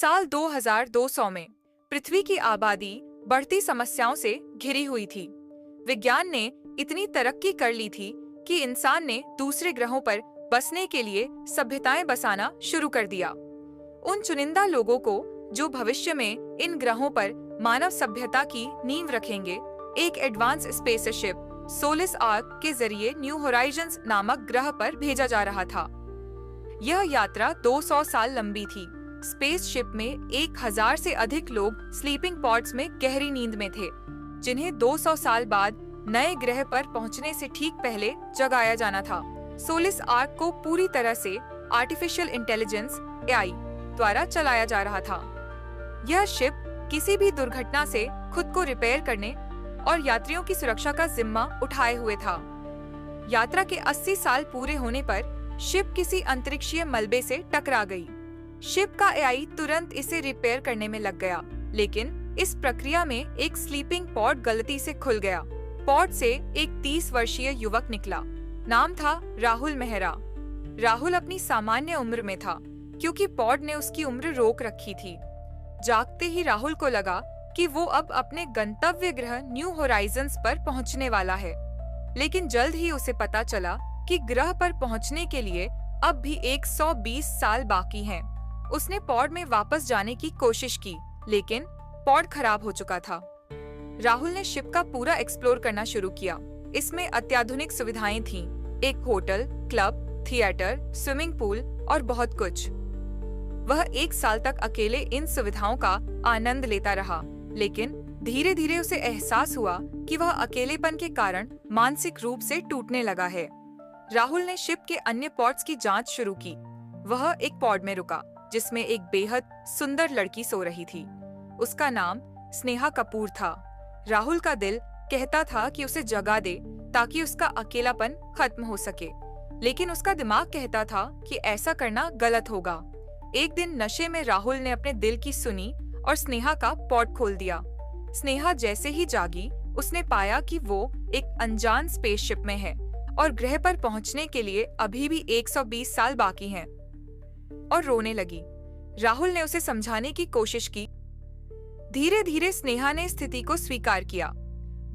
साल 2200 में पृथ्वी की आबादी बढ़ती समस्याओं से घिरी हुई थी। विज्ञान ने इतनी तरक्की कर ली थी कि इंसान ने दूसरे ग्रहों पर बसने के लिए सभ्यताएं बसाना शुरू कर दिया। उन चुनिंदा लोगों को जो भविष्य में इन ग्रहों पर मानव सभ्यता की नींव रखेंगे, एक एडवांस स्पेसशिप सोलिस आर्क के जरिए न्यू होराइजन्स नामक ग्रह पर भेजा जा रहा था। यह यात्रा 200 साल लंबी थी। स्पेसशिप में 1000 से अधिक लोग स्लीपिंग पॉड्स में गहरी नींद में थे, जिन्हें 200 साल बाद नए ग्रह पर पहुंचने से ठीक पहले जगाया जाना था। सोलिस आर्क को पूरी तरह से आर्टिफिशियल इंटेलिजेंस (AI) द्वारा चलाया जा रहा था। यह शिप किसी भी दुर्घटना से खुद को रिपेयर करने और यात्रियों की सुरक्षा का जिम्मा उठाए हुए था। यात्रा के 80 साल पूरे होने पर शिप किसी अंतरिक्षीय मलबे से टकरा गई। शिप का AI तुरंत इसे रिपेयर करने में लग गया, लेकिन इस प्रक्रिया में एक स्लीपिंग पॉड गलती से खुल गया। पॉड से एक 30 वर्षीय युवक निकला। नाम था राहुल मेहरा। राहुल अपनी सामान्य उम्र में था, क्योंकि पॉड ने उसकी उम्र रोक रखी थी। जागते ही राहुल को लगा कि वो अब अपने गंतव्य ग्रह न्यू होराइजन्स पर पहुंचने वाला है, लेकिन जल्द ही उसे पता चला कि ग्रह पर पहुंचने के लिए अब भी 120 साल बाकी हैं। उसने पॉड में वापस जाने की कोशिश की, लेकिन पॉड खराब हो चुका था। राहुल ने शिप का पूरा एक्सप्लोर करना शुरू किया। इसमें अत्याधुनिक सुविधाएं थीं, एक hotel, club, theatre, swimming pool और बहुत कुछ। वह 1 साल तक अकेले इन सुविधाओं का आनंद लेता रहा, लेकिन धीरे धीरे उसे एहसास हुआ कि वह अकेलेपन के कारण मानसिक रूप से टूटने लगा है। राहुल ने शिप के अन्य पॉड्स की जांच शुरू की। वह एक पॉड में रुका, जिसमें एक बेहद सुंदर लड़की सो रही थी। उसका नाम स्नेहा कपूर था। राहुल का दिल कहता था कि उसे जगा दे ताकि उसका अकेलापन खत्म हो सके, लेकिन उसका दिमाग कहता था कि ऐसा करना गलत होगा। एक दिन नशे में राहुल ने अपने दिल की सुनी और स्नेहा का पॉड खोल दिया। स्नेहा जैसे ही जागी, उसने पाया कि वो एक अनजान स्पेसशिप में है और ग्रह पर पहुंचने के लिए अभी भी 120 साल बाकी हैं, और रोने लगी। राहुल ने उसे समझाने की कोशिश की। धीरे धीरे स्नेहा ने स्थिति को स्वीकार किया।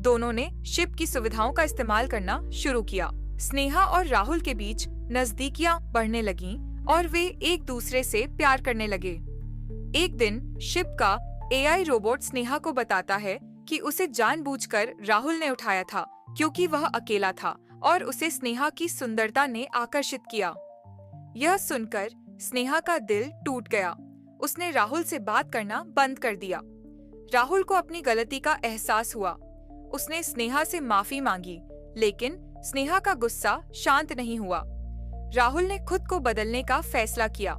दोनों ने शिप की सुविधाओं का इस्तेमाल करना शुरू किया। स्नेहा और राहुल के बीच नजदीकियां बढ़ने लगीं और वे एक दूसरे से प्यार करने लगे। एक दिन शिप का AI रोबोट स्नेहा को बताता है कि उसे जानबूझकर राहुल ने उठाया था, क्योंकि वह अकेला था और उसे स्नेहा की सुंदरता ने आकर्षित किया। यह सुनकर स्नेहा का दिल टूट गया। उसने राहुल से बात करना बंद कर दिया। राहुल को अपनी गलती का एहसास हुआ। उसने स्नेहा से माफी मांगी, लेकिन स्नेहा का गुस्सा शांत नहीं हुआ। राहुल ने खुद को बदलने का फैसला किया।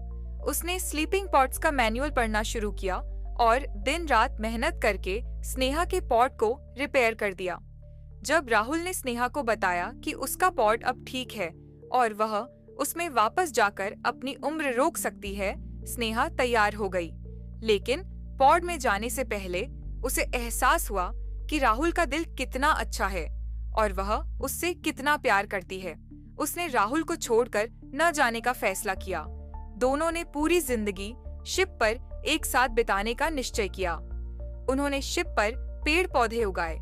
उसने स्लीपिंग पॉड्स का मैनुअल पढ़ना शुरू किया और दिन रात मेहनत करके स्नेहा के पॉड को रिपेयर कर दिया। जब राहुल ने स्नेहा को बताया कि उसका पॉड अब ठीक है और वह उसमें वापस जाकर अपनी उम्र रोक सकती है, स्नेहा तैयार हो गई। लेकिन पॉड में जाने से पहले उसे एहसास हुआ कि राहुल का दिल कितना अच्छा है और वह उससे कितना प्यार करती है। उसने राहुल को छोड़कर न जाने का फैसला किया। दोनों ने पूरी जिंदगी शिप पर एक साथ बिताने का निश्चय किया। उन्होंने शिप पर पेड़ पौधे उगाए,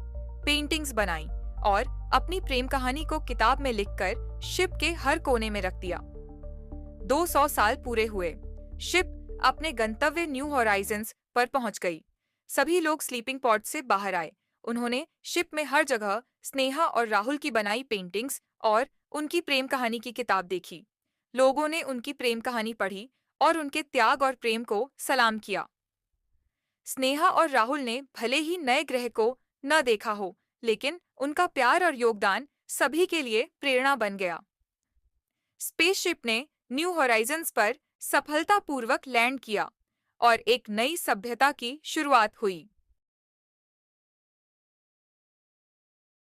पेंटिंग्स बनाई और अपनी प्रेम कहानी को किताब में लिखकर शिप के हर कोने में रख दिया। 200 साल पूरे हुए। शिप अपने गंतव्य न्यू होराइजन्स पर पहुंच गई। सभी लोग स्लीपिंग पॉड से बाहर आए। उन्होंने शिप में हर जगह स्नेहा और राहुल की बनाई पेंटिंग्स और उनकी प्रेम कहानी की किताब देखी। लोगों ने उनकी प्रेम कहानी पढ़ी और उनके त्याग और प्रेम को सलाम किया। स्नेहा और राहुल ने भले ही नए ग्रह को न देखा हो, लेकिन उनका प्यार और योगदान सभी के लिए प्रेरणा बन गया। स्पेसशिप ने न्यू होराइजन्स पर सफलतापूर्वक लैंड किया और एक नई सभ्यता की शुरुआत हुई।